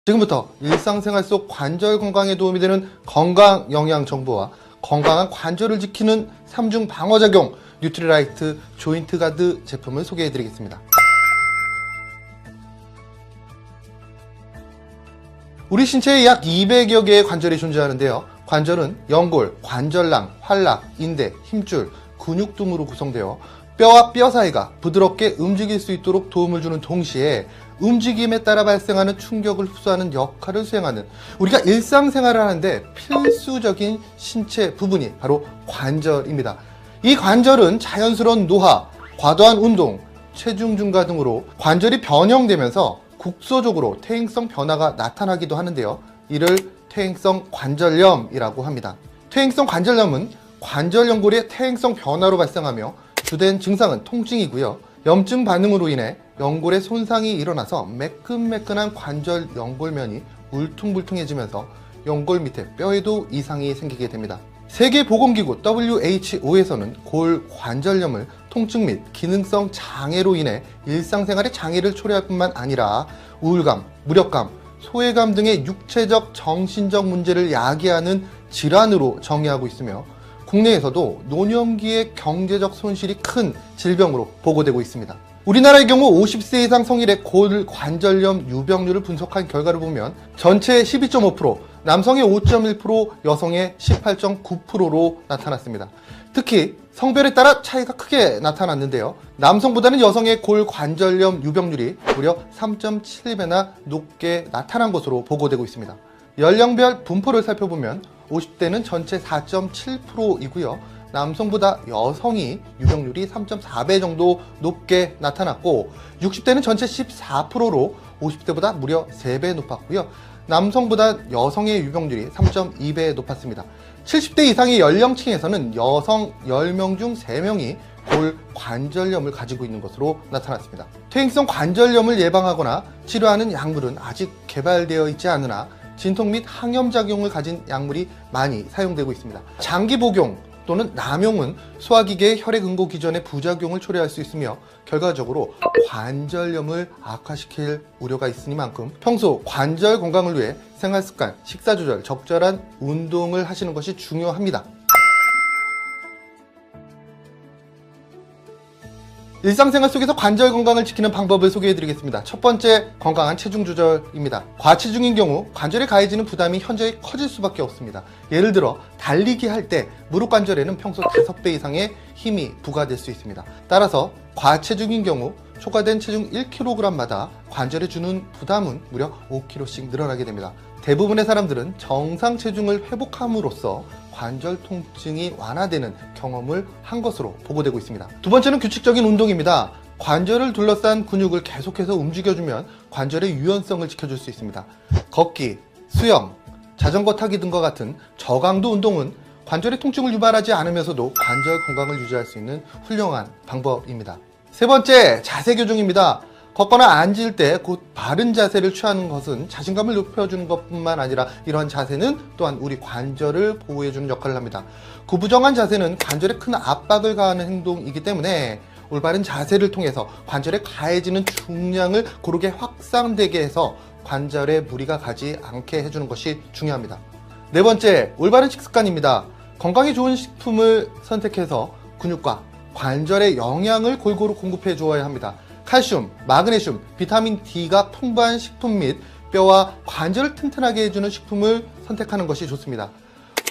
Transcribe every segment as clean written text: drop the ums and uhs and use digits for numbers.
지금부터 일상생활 속 관절 건강에 도움이 되는 건강 영양 정보와 건강한 관절을 지키는 3중 방어작용 뉴트리라이트 조인트 가드 제품을 소개해 드리겠습니다. 우리 신체에 약 200여 개의 관절이 존재하는데요. 관절은 연골, 관절낭, 활락, 인대, 힘줄, 근육 등으로 구성되어 뼈와 뼈 사이가 부드럽게 움직일 수 있도록 도움을 주는 동시에 움직임에 따라 발생하는 충격을 흡수하는 역할을 수행하는 우리가 일상생활을 하는데 필수적인 신체 부분이 바로 관절입니다. 이 관절은 자연스러운 노화, 과도한 운동, 체중 증가 등으로 관절이 변형되면서 국소적으로 퇴행성 변화가 나타나기도 하는데요. 이를 퇴행성 관절염이라고 합니다. 퇴행성 관절염은 관절 연골의 퇴행성 변화로 발생하며 주된 증상은 통증이고요. 염증 반응으로 인해 연골의 손상이 일어나서 매끈매끈한 관절 연골면이 울퉁불퉁해지면서 연골 밑에 뼈에도 이상이 생기게 됩니다. 세계보건기구 WHO에서는 골관절염을 통증 및 기능성 장애로 인해 일상생활의 장애를 초래할 뿐만 아니라 우울감, 무력감, 소외감 등의 육체적, 정신적 문제를 야기하는 질환으로 정의하고 있으며 국내에서도 노년기의 경제적 손실이 큰 질병으로 보고되고 있습니다. 우리나라의 경우 50세 이상 성인의 골관절염 유병률을 분석한 결과를 보면 전체의 12.5%, 남성의 5.1%, 여성의 18.9%로 나타났습니다. 특히 성별에 따라 차이가 크게 나타났는데요. 남성보다는 여성의 골관절염 유병률이 무려 3.7배나 높게 나타난 것으로 보고되고 있습니다. 연령별 분포를 살펴보면 50대는 전체 4.7%이고요. 남성보다 여성이 유병률이 3.4배 정도 높게 나타났고 60대는 전체 14%로 50대보다 무려 3배 높았고요. 남성보다 여성의 유병률이 3.2배 높았습니다. 70대 이상의 연령층에서는 여성 10명 중 3명이 골관절염을 가지고 있는 것으로 나타났습니다. 퇴행성 관절염을 예방하거나 치료하는 약물은 아직 개발되어 있지 않으나 진통 및 항염작용을 가진 약물이 많이 사용되고 있습니다. 장기 복용 또는 남용은 소화기계의 혈액 응고 기전의 부작용을 초래할 수 있으며 결과적으로 관절염을 악화시킬 우려가 있으니만큼 평소 관절 건강을 위해 생활습관, 식사조절, 적절한 운동을 하시는 것이 중요합니다. 일상생활 속에서 관절 건강을 지키는 방법을 소개해드리겠습니다. 첫 번째, 건강한 체중 조절입니다. 과체중인 경우 관절에 가해지는 부담이 현저히 커질 수밖에 없습니다. 예를 들어 달리기 할 때 무릎 관절에는 평소 5배 이상의 힘이 부과될 수 있습니다. 따라서 과체중인 경우 초과된 체중 1kg마다 관절에 주는 부담은 무려 5kg씩 늘어나게 됩니다. 대부분의 사람들은 정상 체중을 회복함으로써 관절 통증이 완화되는 경험을 한 것으로 보고되고 있습니다. 두 번째는 규칙적인 운동입니다. 관절을 둘러싼 근육을 계속해서 움직여주면 관절의 유연성을 지켜줄 수 있습니다. 걷기, 수영, 자전거 타기 등과 같은 저강도 운동은 관절의 통증을 유발하지 않으면서도 관절 건강을 유지할 수 있는 훌륭한 방법입니다. 세 번째, 자세 교정입니다. 걷거나 앉을 때 곧 바른 자세를 취하는 것은 자신감을 높여주는 것뿐만 아니라 이러한 자세는 또한 우리 관절을 보호해주는 역할을 합니다. 구부정한 자세는 관절에 큰 압박을 가하는 행동이기 때문에 올바른 자세를 통해서 관절에 가해지는 중량을 고르게 확산되게 해서 관절에 무리가 가지 않게 해주는 것이 중요합니다. 네 번째, 올바른 식습관입니다. 건강에 좋은 식품을 선택해서 근육과 관절에 영양을 골고루 공급해 주어야 합니다. 칼슘, 마그네슘, 비타민 D가 풍부한 식품 및 뼈와 관절을 튼튼하게 해주는 식품을 선택하는 것이 좋습니다.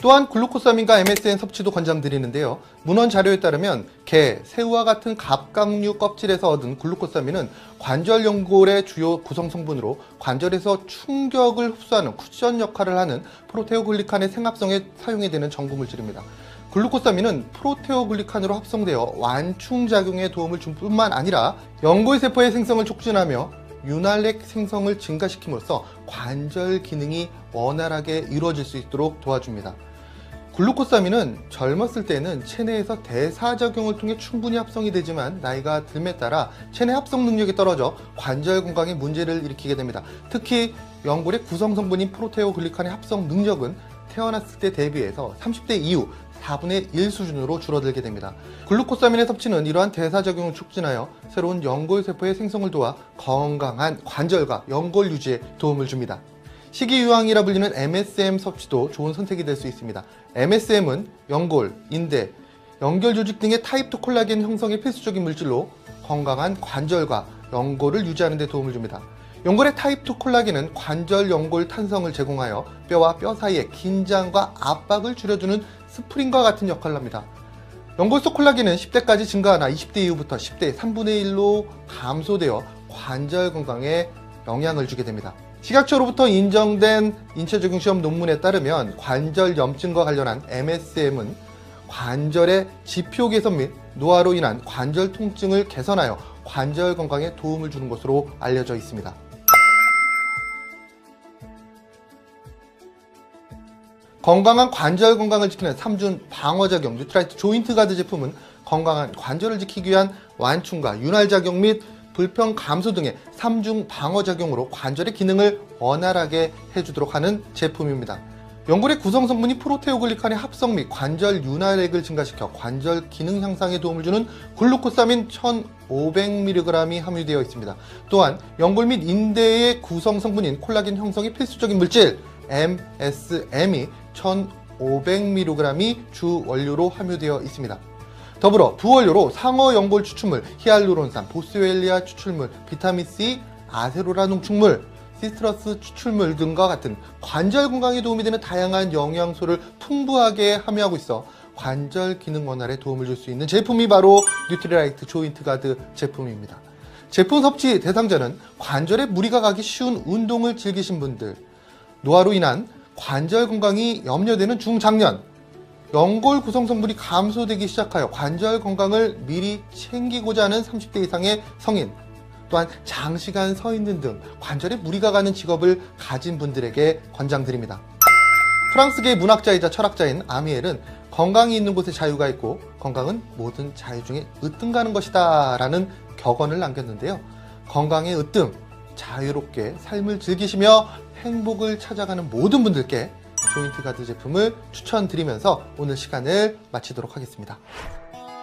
또한 글루코사민과 MSM 섭취도 권장드리는데요. 문헌 자료에 따르면 게, 새우와 같은 갑각류 껍질에서 얻은 글루코사민은 관절 연골의 주요 구성 성분으로 관절에서 충격을 흡수하는 쿠션 역할을 하는 프로테오글리칸의 생합성에 사용이 되는 전구물질입니다. 글루코사민은 프로테오글리칸으로 합성되어 완충작용에 도움을 줄 뿐만 아니라 연골세포의 생성을 촉진하며 윤활액 생성을 증가시킴으로써 관절 기능이 원활하게 이루어질 수 있도록 도와줍니다. 글루코사민은 젊었을 때는 체내에서 대사작용을 통해 충분히 합성이 되지만 나이가 듦에 따라 체내 합성 능력이 떨어져 관절 건강에 문제를 일으키게 됩니다. 특히 연골의 구성 성분인 프로테오글리칸의 합성 능력은 태어났을 때 대비해서 30대 이후 4분의 1 수준으로 줄어들게 됩니다. 글루코사민의 섭취는 이러한 대사작용을 촉진하여 새로운 연골세포의 생성을 도와 건강한 관절과 연골 유지에 도움을 줍니다. 식이유황이라 불리는 MSM 섭취도 좋은 선택이 될 수 있습니다. MSM은 연골, 인대, 연결 조직 등의 타입2 콜라겐 형성의 필수적인 물질로 건강한 관절과 연골을 유지하는 데 도움을 줍니다. 연골의 타입2 콜라겐은 관절 연골 탄성을 제공하여 뼈와 뼈 사이의 긴장과 압박을 줄여주는 스프링과 같은 역할을 합니다. 연골 속 콜라겐은 10대까지 증가하나 20대 이후부터 10대 3분의 1로 감소되어 관절 건강에 영향을 주게 됩니다. 식약처로부터 인정된 인체적용 시험 논문에 따르면 관절 염증과 관련한 MSM은 관절의 지표 개선 및 노화로 인한 관절 통증을 개선하여 관절 건강에 도움을 주는 것으로 알려져 있습니다. 건강한 관절 건강을 지키는 3중 방어작용 뉴트라이트 조인트 가드 제품은 건강한 관절을 지키기 위한 완충과 윤활작용 및 불편 감소 등의 3중 방어작용으로 관절의 기능을 원활하게 해주도록 하는 제품입니다. 연골의 구성 성분이 프로테오글리칸의 합성 및 관절 윤활액을 증가시켜 관절 기능 향상에 도움을 주는 글루코사민 1500mg이 함유되어 있습니다. 또한 연골 및 인대의 구성 성분인 콜라겐 형성이 필수적인 물질 MSM이 1500mg이 주 원료로 함유되어 있습니다. 더불어 부원료로 상어 연골 추출물, 히알루론산, 보스웰리아 추출물, 비타민C, 아세로라 농축물, 시트러스 추출물 등과 같은 관절 건강에 도움이 되는 다양한 영양소를 풍부하게 함유하고 있어 관절 기능 원활에 도움을 줄 수 있는 제품이 바로 뉴트리라이트 조인트 가드 제품입니다. 제품 섭취 대상자는 관절에 무리가 가기 쉬운 운동을 즐기신 분들, 노화로 인한 관절 건강이 염려되는 중장년, 연골 구성 성분이 감소되기 시작하여 관절 건강을 미리 챙기고자 하는 30대 이상의 성인, 또한 장시간 서 있는 등 관절에 무리가 가는 직업을 가진 분들에게 권장드립니다. 프랑스계 문학자이자 철학자인 아미엘은 건강이 있는 곳에 자유가 있고 건강은 모든 자유 중에 으뜸가는 것이다 라는 격언을 남겼는데요. 건강의 으뜸, 자유롭게 삶을 즐기시며 행복을 찾아가는 모든 분들께 조인트 가드 제품을 추천드리면서 오늘 시간을 마치도록 하겠습니다.